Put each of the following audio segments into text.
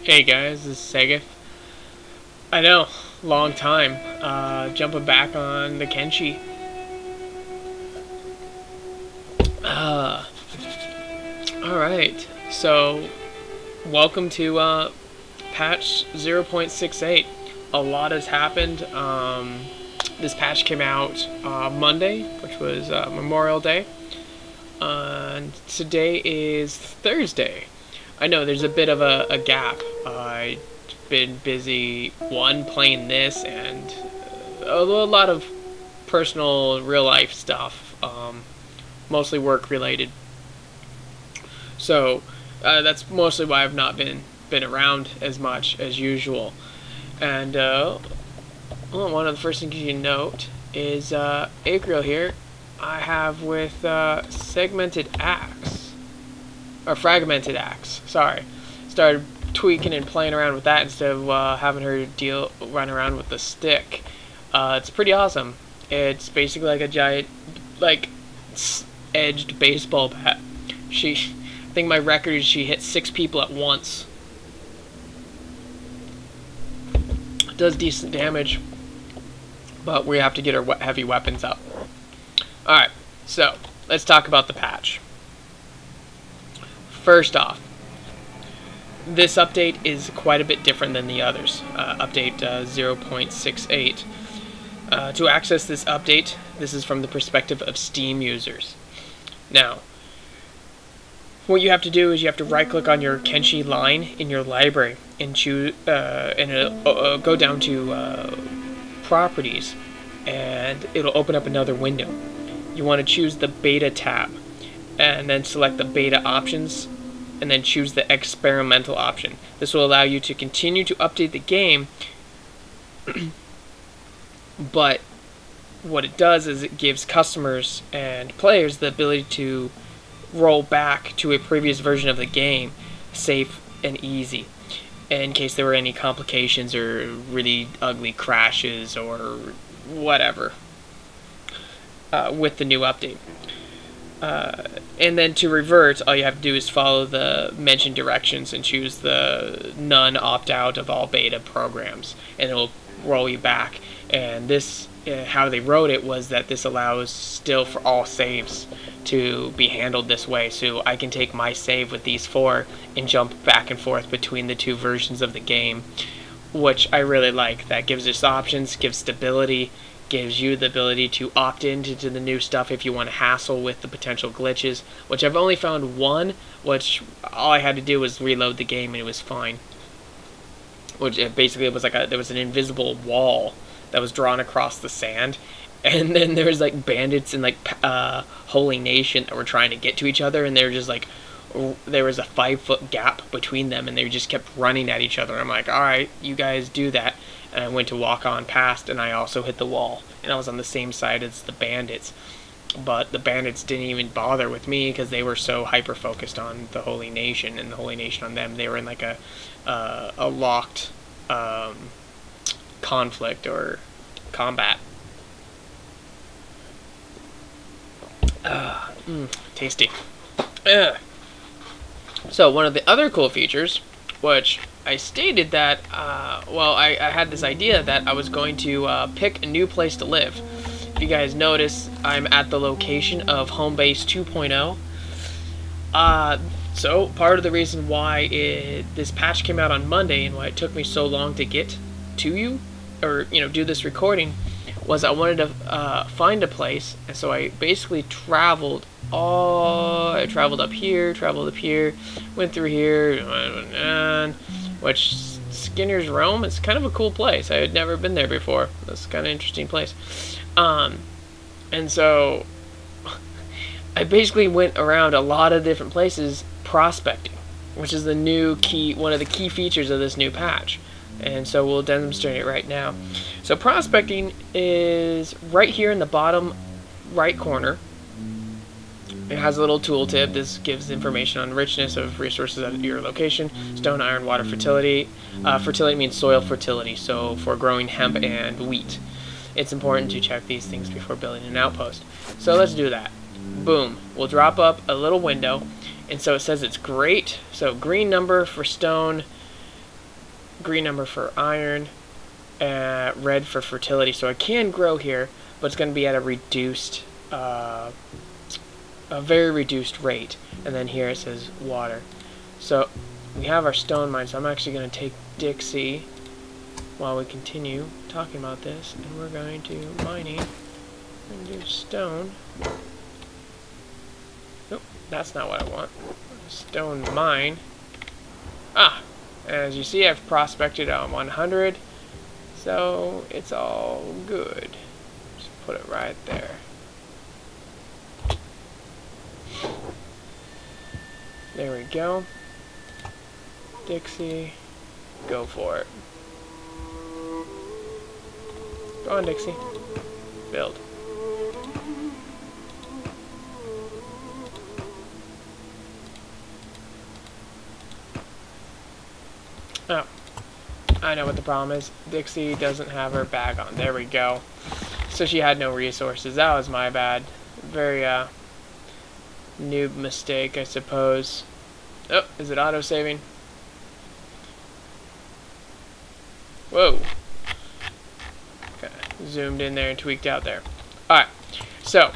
Hey guys, this is Segef. I know, long time. Jumping back on the Kenshi. Alright, so welcome to patch 0.68. A lot has happened. This patch came out Monday, which was Memorial Day. And today is Thursday. I know there's a bit of a gap. I've been busy, playing this and a lot of personal, real-life stuff, mostly work-related. So that's mostly why I've not been around as much as usual. And one of the first things you note is Acreal here. I have with segmented axe. Or fragmented axe, sorry. Started tweaking and playing around with that instead of having her run around with the stick. It's pretty awesome. It's basically like a giant, edged baseball bat. I think my record is she hit 6 people at once. It does decent damage, but we have to get her heavy weapons up. Alright, so let's talk about the patch. First off, this update is quite a bit different than the others. Update 0.68. To access this update, this is from the perspective of Steam users. Now, what you have to do is you have to right-click on your Kenshi line in your library and choose, go down to Properties, and it'll open up another window. You want to choose the Beta tab, and then select the Beta options, and then choose the Experimental option. This will allow you to continue to update the game, but what it does is it gives customers and players the ability to roll back to a previous version of the game, safe and easy, in case there were any complications or really ugly crashes or whatever with the new update. And then to revert, all you have to do is follow the mentioned directions and choose the none opt-out of all beta programs, and it'll roll you back. And this, how they wrote it was that this allows still for all saves to be handled this way, so I can take my save with these 4 and jump back and forth between the 2 versions of the game, which I really like. That gives us options, gives stability, gives you the ability to opt into the new stuff if you want to hassle with the potential glitches, which I've only found one, which all I had to do was reload the game and it was fine. Which basically it was like there was an invisible wall that was drawn across the sand, and then there was like bandits and Holy Nation that were trying to get to each other, and they were just like, there was a 5-foot gap between them, and they just kept running at each other. I'm like, alright, you guys do that. And I went to walk on past, and I also hit the wall. And I was on the same side as the bandits. But the bandits didn't even bother with me because they were so hyper-focused on the Holy Nation, and the Holy Nation on them. They were in like a locked conflict or combat. Tasty. So one of the other cool features, which I stated that, I had this idea that I was going to pick a new place to live. If you guys notice, I'm at the location of Homebase 2.0. So part of the reason why this patch came out on Monday and why it took me so long to get to you, or do this recording, was I wanted to find a place, and so I basically traveled up here, went through here, which Skinner's Rome is kind of a cool place. I had never been there before. That's kind of interesting place. And so I basically went around a lot of different places prospecting, which is one of the key features of this new patch. And so we'll demonstrate it right now. So prospecting is right here in the bottom right corner. It has a little tooltip. This gives information on richness of resources at your location. Stone, iron, water, fertility. Fertility means soil fertility, so for growing hemp and wheat. It's important to check these things before building an outpost. So let's do that. Boom. We'll drop up a little window, and so it says it's great. So green number for stone, green number for iron, red for fertility. So I can grow here, but it's going to be at a reduced, a very reduced rate. And then here it says water. So we have our stone mine. So I'm actually going to take Dixie while we continue talking about this, and we're going to mining. We're going to do stone. Nope, that's not what I want. Stone mine. Ah, as you see, I've prospected on 100, so it's all good. Just put it right there. There we go. Dixie, go for it. Go on, Dixie. Build. Oh, I know what the problem is. Dixie doesn't have her bag on. There we go. So she had no resources. That was my bad. Very noob mistake, I suppose. Oh, is it auto-saving? Whoa. Okay, zoomed in there and tweaked out there. Alright, so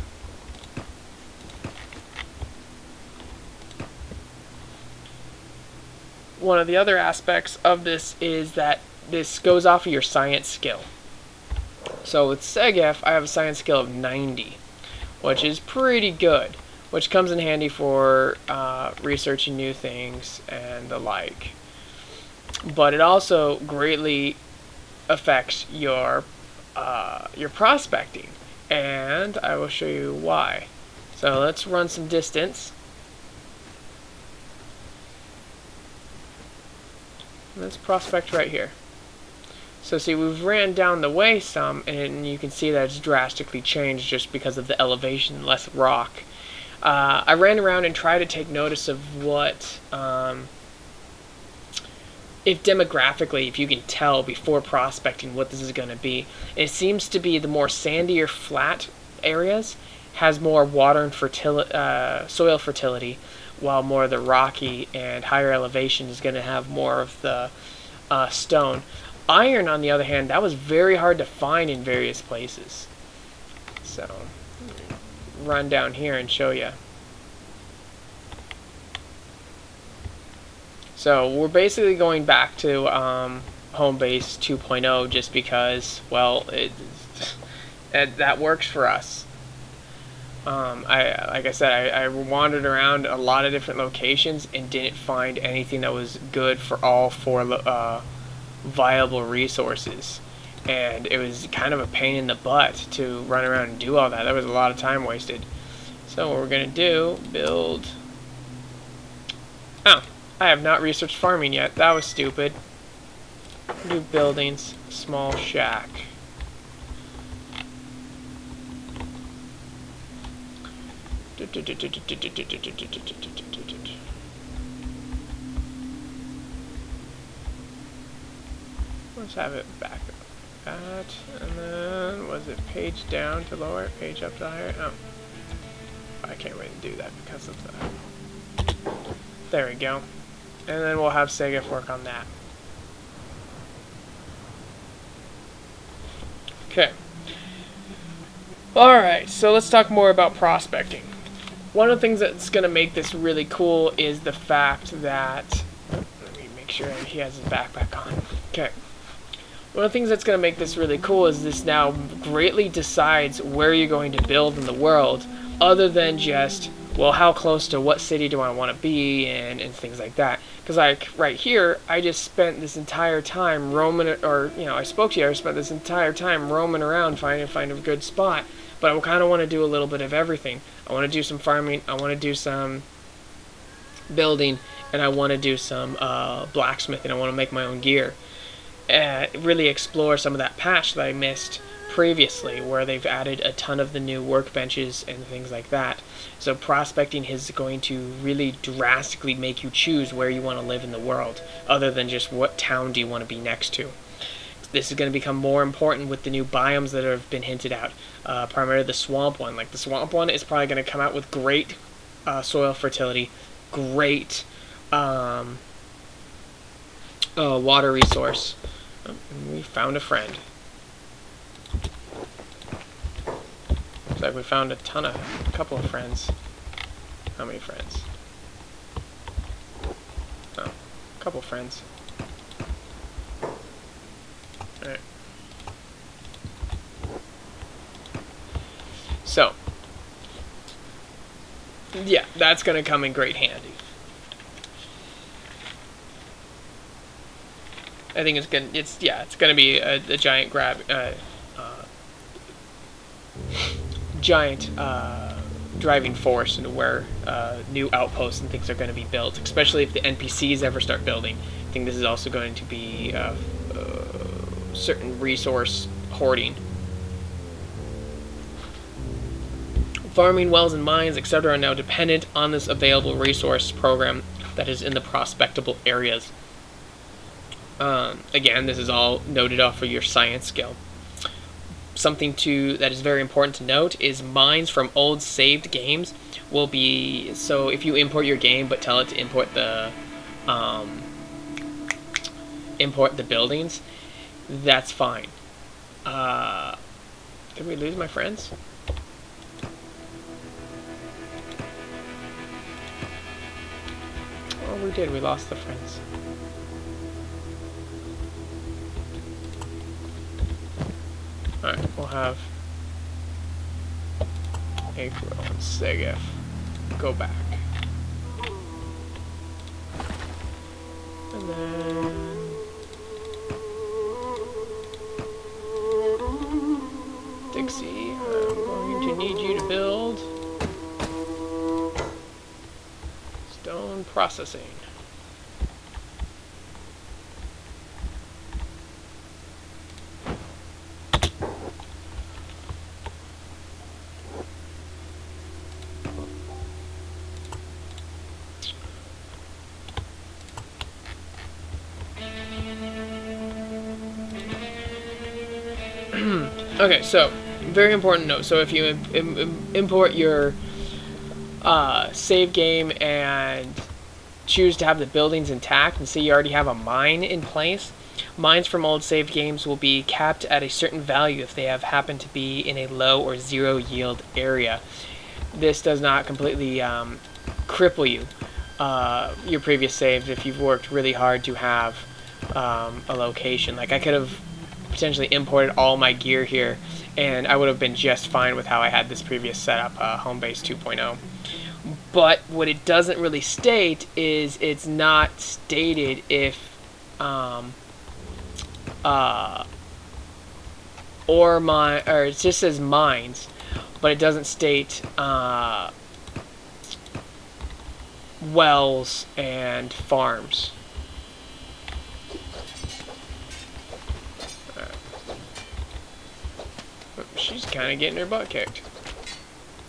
one of the other aspects of this is that this goes off of your science skill. So with Segef, I have a science skill of 90, which is pretty good, which comes in handy for researching new things and the like. But it also greatly affects your prospecting, and I will show you why. So let's run some distance. Let's prospect right here. So see, we've ran down the way some, and you can see that it's drastically changed just because of the elevation, less rock. I ran around and tried to take notice of what, if demographically, if you can tell before prospecting what this is going to be. It seems to be the more sandy or flat areas has more water and soil fertility, while more of the rocky and higher elevation is going to have more of the stone. Iron, on the other hand, that was very hard to find in various places. So, run down here and show you. So, we're basically going back to home base 2.0 just because, well, that works for us. Like I said, I wandered around a lot of different locations and didn't find anything that was good for all 4 viable resources, and it was kind of a pain in the butt to run around and do all that. There was a lot of time wasted. So what we're gonna do, build. Oh, I have not researched farming yet. That was stupid. Do buildings, small shack. Let's have it back up. That, and then, was it page down to lower, page up to higher? Oh. I can't wait to do that because of that. There we go. And then we'll have Segef work on that. Okay. Alright, so let's talk more about prospecting. One of the things that's going to make this really cool is the fact that... Let me make sure he has his backpack on. Okay. One of the things that's going to make this really cool is this now greatly decides where you're going to build in the world, other than just, well, how close to what city do I want to be and things like that. Because like right here, I just spent this entire time roaming, or I spoke to you, I spent this entire time roaming around trying to find a good spot. But I kind of want to do a little bit of everything. I want to do some farming, I want to do some building, and I want to do some blacksmithing. I want to make my own gear. Really explore some of that patch that I missed previously, where they've added a ton of the new workbenches and things like that. So prospecting is going to really drastically make you choose where you want to live in the world, other than just what town do you want to be next to. This is going to become more important with the new biomes that have been hinted out, primarily the swamp one. Like the swamp one is probably going to come out with great soil fertility, great water resource. Oh, and we found a friend. Looks like we found a couple of friends. How many friends? Oh, a couple of friends. Alright. So, yeah, that's going to come in great handy. I think it's going to be a giant driving force into where new outposts and things are going to be built, especially if the NPCs ever start building. I think this is also going to be certain resource hoarding. Farming wells and mines, etc. are now dependent on this available resource program that is in the prospectable areas. Again, this is all noted off for your science skill. Something that is very important to note is mines from old saved games will be, so if you import your game but tell it to import the buildings, that's fine. Did we lose my friends? Oh, we did. We lost the friends. Alright, we'll have April and Segef go back. And then Dixie, I'm going to need you to build stone processing. Okay, so very important note. So if you import your save game and choose to have the buildings intact and see you already have a mine in place, mines from old save games will be capped at a certain value if they have happened to be in a low or zero yield area. This does not completely cripple you, your previous saves, if you've worked really hard to have a location. Like, I could have potentially imported all my gear here and I would have been just fine with how I had this previous setup, Homebase 2.0. But what it doesn't really state is it's not stated if or it just says mines, but it doesn't state wells and farms. She's kind of getting her butt kicked.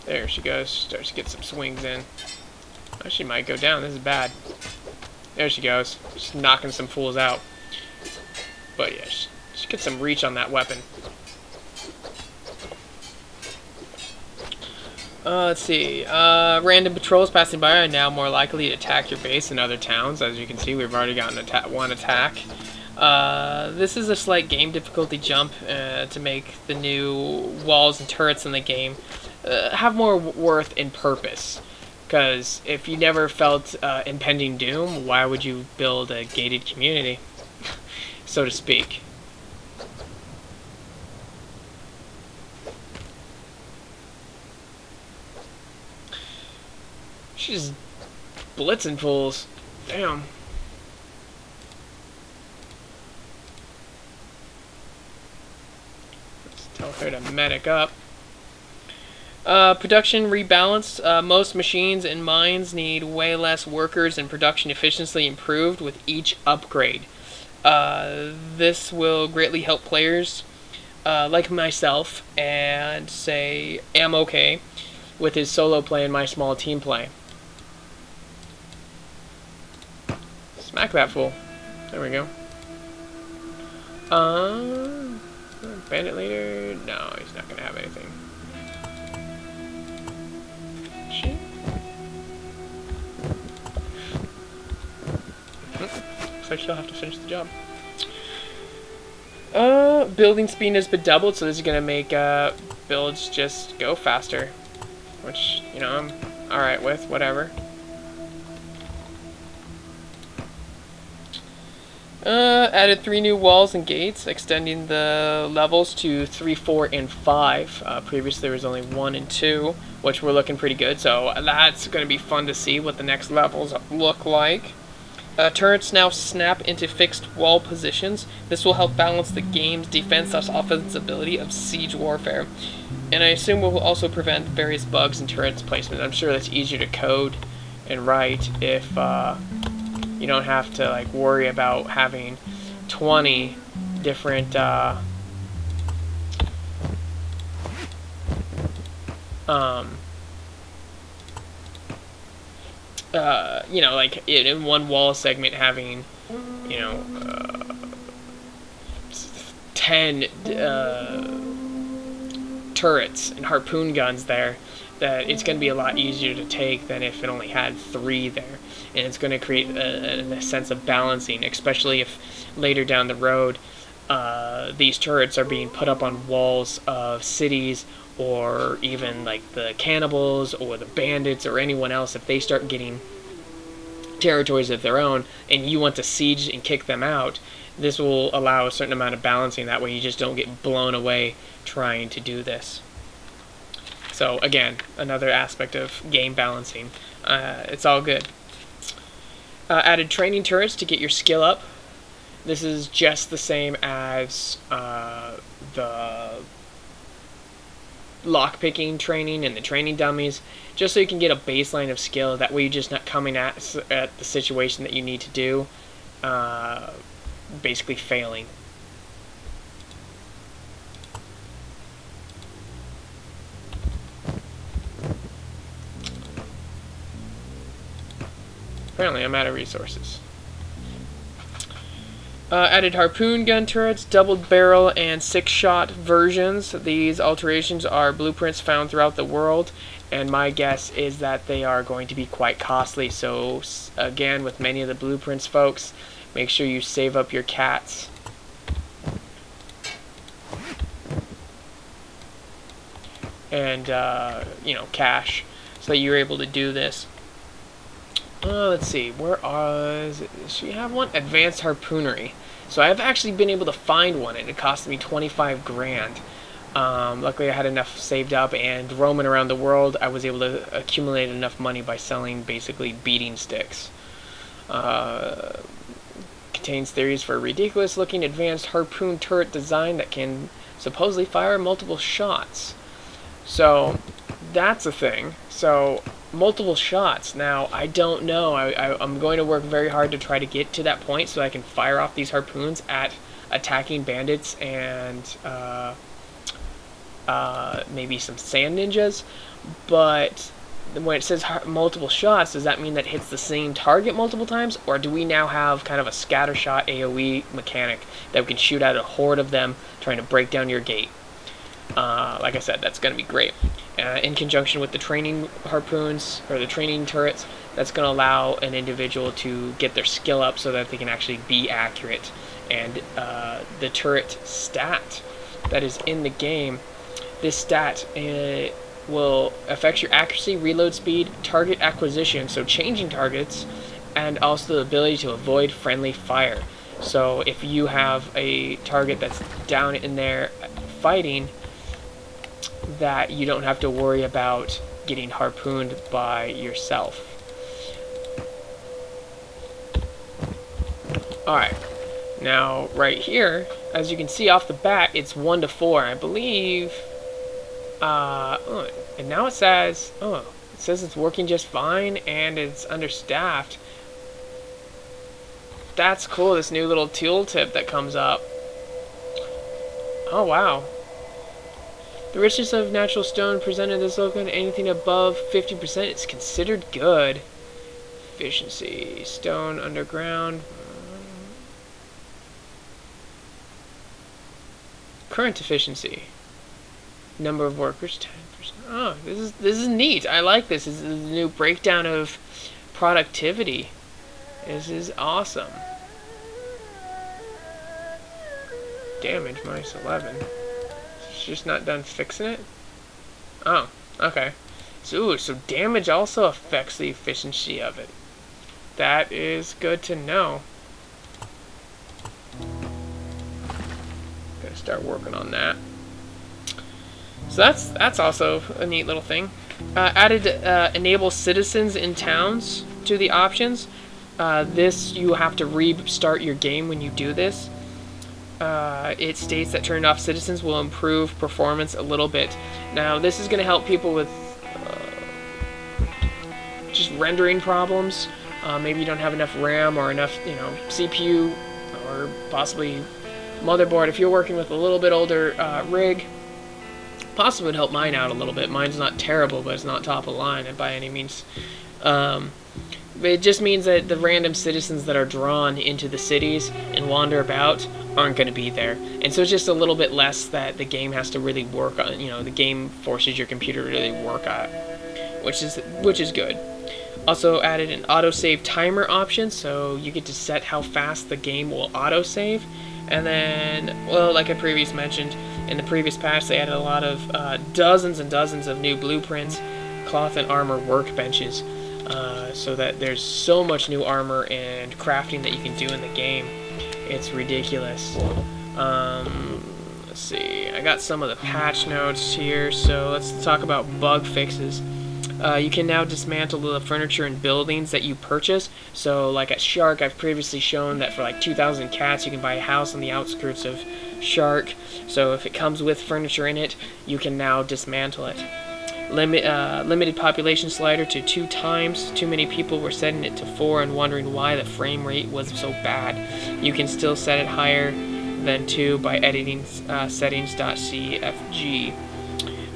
There she goes. Starts to get some swings in. Oh, she might go down. This is bad. There she goes. Just knocking some fools out. But yeah, she gets some reach on that weapon. Let's see. Random patrols passing by are now more likely to attack your base than other towns. As you can see, we've already gotten one attack. This is a slight game difficulty jump to make the new walls and turrets in the game have more worth and purpose. Because if you never felt impending doom, why would you build a gated community, so to speak? She's blitzing fools. Damn. Tell her to medic up. Production rebalanced. Most machines and mines need way less workers and production efficiency improved with each upgrade. This will greatly help players like myself and say am okay with his solo play and my small team play. Smack that fool. There we go. Bandit leader? No, he's not gonna have anything. Shit. Looks like she'll have to finish the job. Building speed has been doubled, so this is gonna make builds just go faster, which, you know, I'm alright with, whatever. Added 3 new walls and gates, extending the levels to 3, 4, and 5. Previously there was only 1 and 2, which were looking pretty good, so that's going to be fun to see what the next levels look like. Turrets now snap into fixed wall positions. This will help balance the game's defense/offense ability of siege warfare. And I assume will also prevent various bugs in turrets placement. I'm sure that's easier to code and write if you don't have to like worry about having 20 different you know, like in one wall segment having, you know, 10 turrets and harpoon guns there, that it's going to be a lot easier to take than if it only had 3 there. And it's going to create a sense of balancing, especially if later down the road these turrets are being put up on walls of cities, or even like the cannibals or the bandits or anyone else. If they start getting territories of their own and you want to siege and kick them out, this will allow a certain amount of balancing. That way you just don't get blown away trying to do this. So again, another aspect of game balancing. It's all good. Added training turrets to get your skill up. This is just the same as the lockpicking training and the training dummies, just so you can get a baseline of skill. That way you're just not coming at the situation that you need to do basically failing. Apparently I'm out of resources. Added harpoon gun turrets, doubled barrel, and 6-shot versions. These alterations are blueprints found throughout the world, and my guess is that they are going to be quite costly. So again, with many of the blueprints, folks, make sure you save up your cats. And you know, cash, so that you're able to do this. Let's see, where does she have one? Advanced harpoonery. So I've actually been able to find one, and it cost me 25 grand. Luckily I had enough saved up, and roaming around the world I was able to accumulate enough money by selling basically beating sticks. Contains theories for a ridiculous looking advanced harpoon turret design that can supposedly fire multiple shots. So that's a thing. So multiple shots. Now, I don't know. I'm going to work very hard to try to get to that point so I can fire off these harpoons at attacking bandits and maybe some sand ninjas. But when it says multiple shots, does that mean that it hits the same target multiple times? Or do we now have kind of a scattershot AoE mechanic that we can shoot at a horde of them trying to break down your gate? Like I said, that's going to be great. In conjunction with the training harpoons, or the training turrets, that's going to allow an individual to get their skill up so that they can actually be accurate. And the turret stat that is in the game, this stat will affect your accuracy, reload speed, target acquisition, so changing targets, and also the ability to avoid friendly fire. So if you have a target that's down in there fighting, that you don't have to worry about getting harpooned by yourself. Alright, now right here, as you can see off the bat, it's 1 to 4, I believe. And now it says, it's working just fine and it's understaffed. That's cool, this new little tooltip that comes up. Oh wow. The richness of natural stone presented in this locale, anything above 50% is considered good. Efficiency, stone underground. Current efficiency. Number of workers, 10%. Oh, this is neat. I like this. This is the new breakdown of productivity. This is awesome. damage, minus 11. She's just not done fixing it? Oh, okay. So damage also affects the efficiency of it. That is good to know. Gotta start working on that. So that's also a neat little thing. Added enable citizens in towns to the options. This, you have to restart your game when you do this. It states that turning off citizens will improve performance a little bit. Now, this is going to help people with just rendering problems. Maybe you don't have enough RAM or enough, CPU or possibly motherboard. If you're working with a little bit older rig, possibly would help mine out a little bit. Mine's not terrible, but it's not top of line by any means. It just means that the random citizens that are drawn into the cities and wander about aren't going to be there. And so it's just a little bit less that the game has to really work on. The game forces your computer to really work on it, which is good. Also added an autosave timer option, so you get to set how fast the game will autosave. And then, well, like I previously mentioned, in the previous patch, they added a lot of dozens and dozens of new blueprints, cloth and armor workbenches, so that there's so much new armor and crafting that you can do in the game. It's ridiculous. Let's see, I got some of the patch notes here, so let's talk about bug fixes. You can now dismantle the furniture and buildings that you purchase. So like at Shark, I've previously shown that for like 2,000 cats you can buy a house on the outskirts of Shark. So if it comes with furniture in it, you can now dismantle it. Limited population slider to 2 times. Too many people were setting it to 4 and wondering why the frame rate was so bad. You can still set it higher than 2 by editing settings.cfg.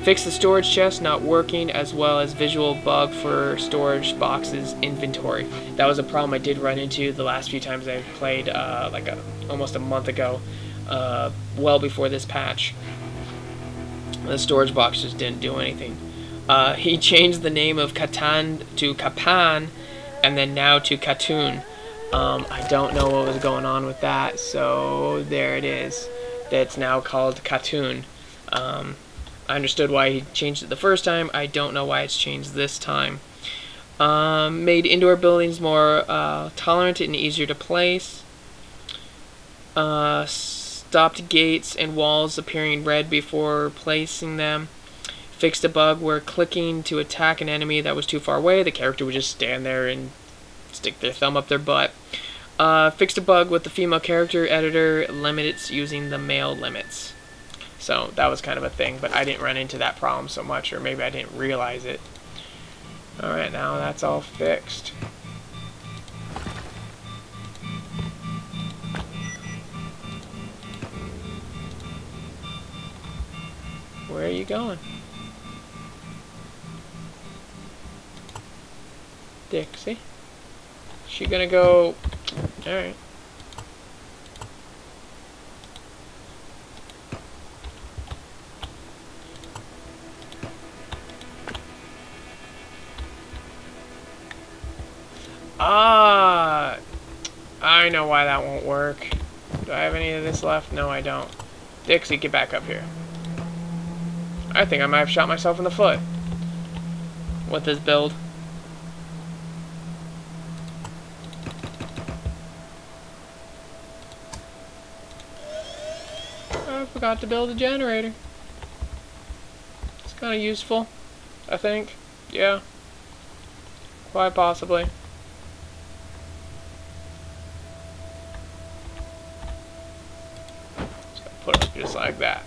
Fix the storage chest not working, as well as visual bug for storage boxes inventory. That was a problem I did run into the last few times I played, almost a month ago, well before this patch. The storage box just didn't do anything. He changed the name of Catan to Kapan, and then now to Katoon. I don't know what was going on with that, so there it is. That's now called Katoon. I understood why he changed it the first time. I don't know why it's changed this time. Made indoor buildings more tolerant and easier to place. Stopped gates and walls appearing red before placing them. Fixed a bug where clicking to attack an enemy that was too far away, the character would just stand there and stick their thumb up their butt. Fixed a bug with the female character editor, limits using the male limits. So that was kind of a thing, but I didn't run into that problem so much, or maybe I didn't realize it. Alright, now that's all fixed. Where are you going? Dixie? She gonna go... Alright. I know why that won't work. Do I have any of this left? No, I don't. Dixie, get back up here. I think I might have shot myself in the foot with this build. I forgot to build a generator. It's kind of useful, I think. Yeah. Quite possibly. Put it up just like that.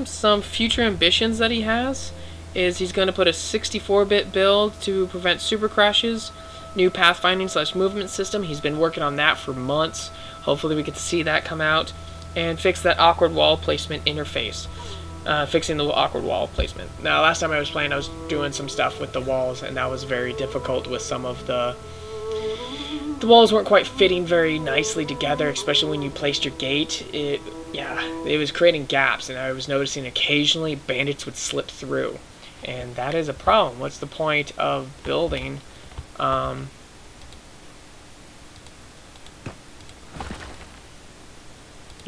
Some future ambitions that he has is he's going to put a 64-bit build to prevent super crashes, new pathfinding / movement system. He's been working on that for months. Hopefully we get to see that come out, and fix that awkward wall placement interface. Fixing the awkward wall placement. Now, last time I was playing, I was doing some stuff with the walls, and that was very difficult with some of the walls weren't quite fitting very nicely together, especially when you placed your gate. It was creating gaps, and I was noticing occasionally bandits would slip through, and that is a problem. What's the point of building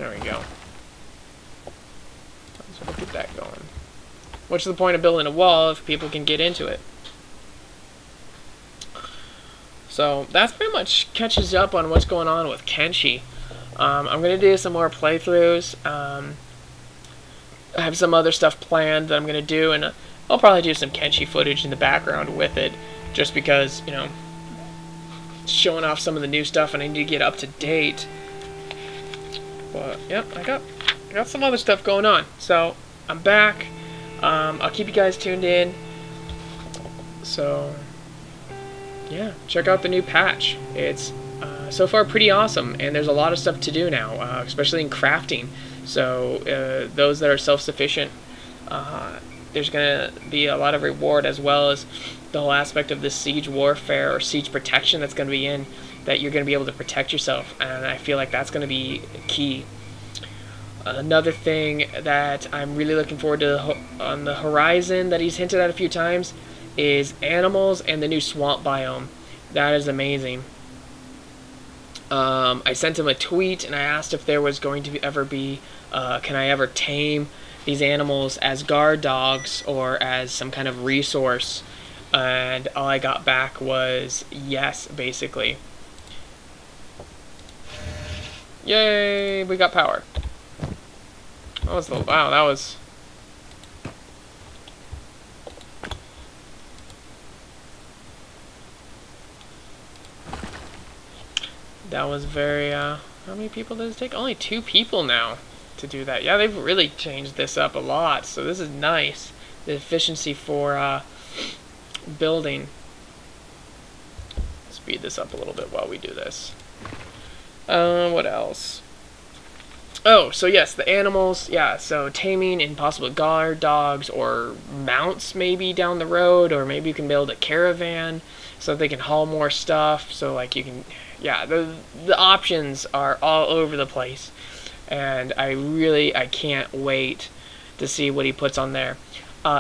There we go. So we'll get that going. What's the point of building a wall if people can get into it? So that's pretty much catches up on what's going on with Kenshi. I'm going to do some more playthroughs. I have some other stuff planned that I'm going to do, and I'll probably do some Kenshi footage in the background with it, just because, you know, showing off some of the new stuff and I need to get up to date. But yep, I got some other stuff going on. So I'm back. I'll keep you guys tuned in. So yeah, check out the new patch. It's so far pretty awesome, and there's a lot of stuff to do now, especially in crafting. So those that are self-sufficient, there's going to be a lot of reward, as well as the whole aspect of this siege warfare or siege protection that's going to be in, that you're going to be able to protect yourself, and I feel like that's going to be key. Another thing that I'm really looking forward to on the horizon that he's hinted at a few times is animals and the new swamp biome. That is amazing. I sent him a tweet and I asked if there was going to ever be, can I ever tame these animals as guard dogs or as some kind of resource, and all I got back was yes, basically. Yay, we got power. That was the, wow, that was... That was very, how many people does it take? Only 2 people now to do that. Yeah, they've really changed this up a lot, so this is nice. The efficiency for building. Speed this up a little bit while we do this. What else? Oh, so yes, the animals, yeah, so taming and possible guard dogs or mounts maybe down the road, or maybe you can build a caravan so that they can haul more stuff, so like you can, yeah, the options are all over the place, and I can't wait to see what he puts on there.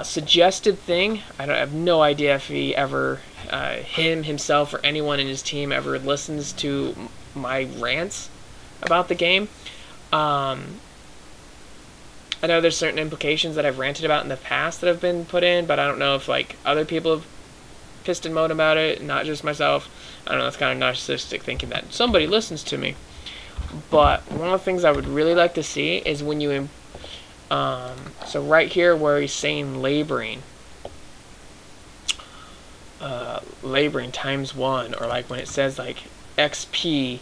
Suggested thing, I have no idea if he ever, himself or anyone in his team ever listens to my rants about the game. I know there's certain implications that I've ranted about in the past that have been put in, but I don't know if like other people have pissed and moaned about it, not just myself. I don't know, it's kind of narcissistic thinking that somebody listens to me. But one of the things I would really like to see is when you, so right here where he's saying laboring, laboring ×1, or like when it says like XP,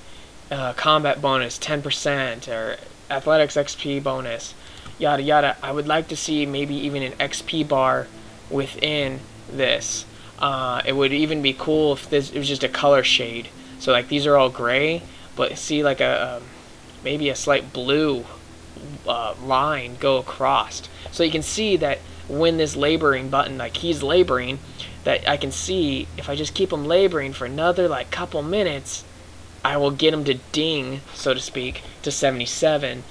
combat bonus 10%, or athletics XP bonus, yada yada. I would like to see maybe even an XP bar within this. It would even be cool if it was just a color shade. So like these are all gray, but see like a maybe a slight blue line go across, so you can see that when this laboring button, like he's laboring, that I can see if I just keep him laboring for another like couple minutes, I will get him to ding, so to speak, to 77.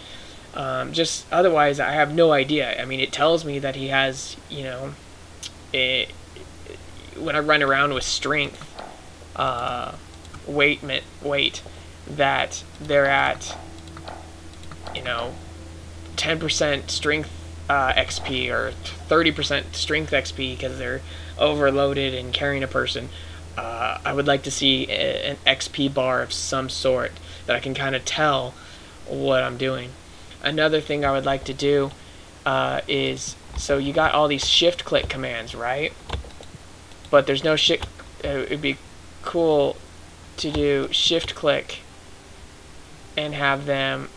Just otherwise, I have no idea. I mean, it tells me that he has, you know, when I run around with strength, weight, that they're at, you know, 10% strength XP or 30% strength XP because they're overloaded and carrying a person. I would like to see an XP bar of some sort that I can kind of tell what I'm doing. Another thing I would like to do is, so you got all these shift click commands, right? But there's no shift. It'd be cool to do shift click and have them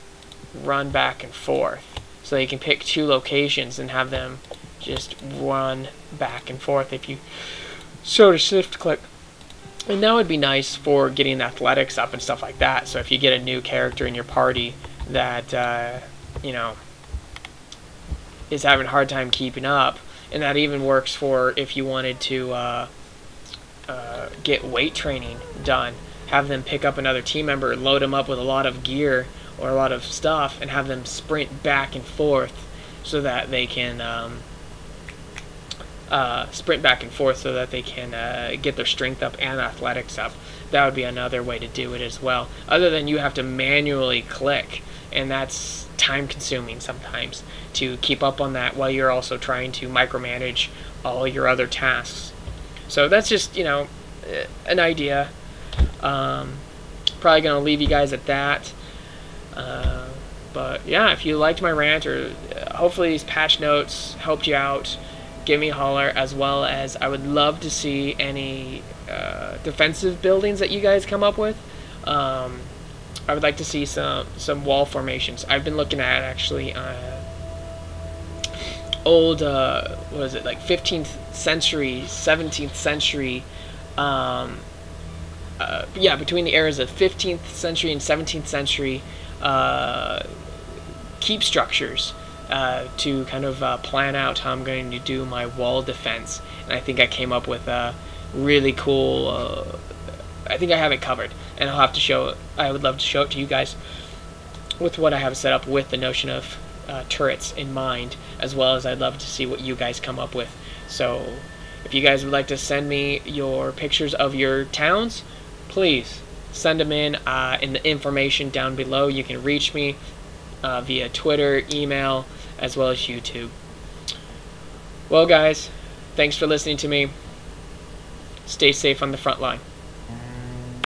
run back and forth, so you can pick 2 locations and have them just run back and forth if you so to shift click. And that would be nice for getting athletics up and stuff like that. So if you get a new character in your party that you know, is having a hard time keeping up, and that even works for if you wanted to get weight training done, have them pick up another team member, load them up with a lot of gear or a lot of stuff, and have them sprint back and forth so that they can get their strength up and athletics up. That would be another way to do it as well, other than you have to manually click, and that's time consuming sometimes to keep up on that while you're also trying to micromanage all your other tasks. So that's just, you know, an idea. Probably gonna leave you guys at that. But yeah, if you liked my rant, or hopefully these patch notes helped you out, give me a holler. As well as I would love to see any defensive buildings that you guys come up with. I would like to see some wall formations. I've been looking at actually old what was it, like 15th century, 17th century, yeah, between the eras of 15th century and 17th century keep structures to kind of plan out how I'm going to do my wall defense. And I think I came up with a really cool, I think I have it covered, and I'll have to show it. I would love to show it to you guys with what I have set up with the notion of turrets in mind, as well as I'd love to see what you guys come up with. So if you guys would like to send me your pictures of your towns, please send them in the information down below. You can reach me via Twitter, email, as well as YouTube. Well guys, thanks for listening to me. Stay safe on the front line.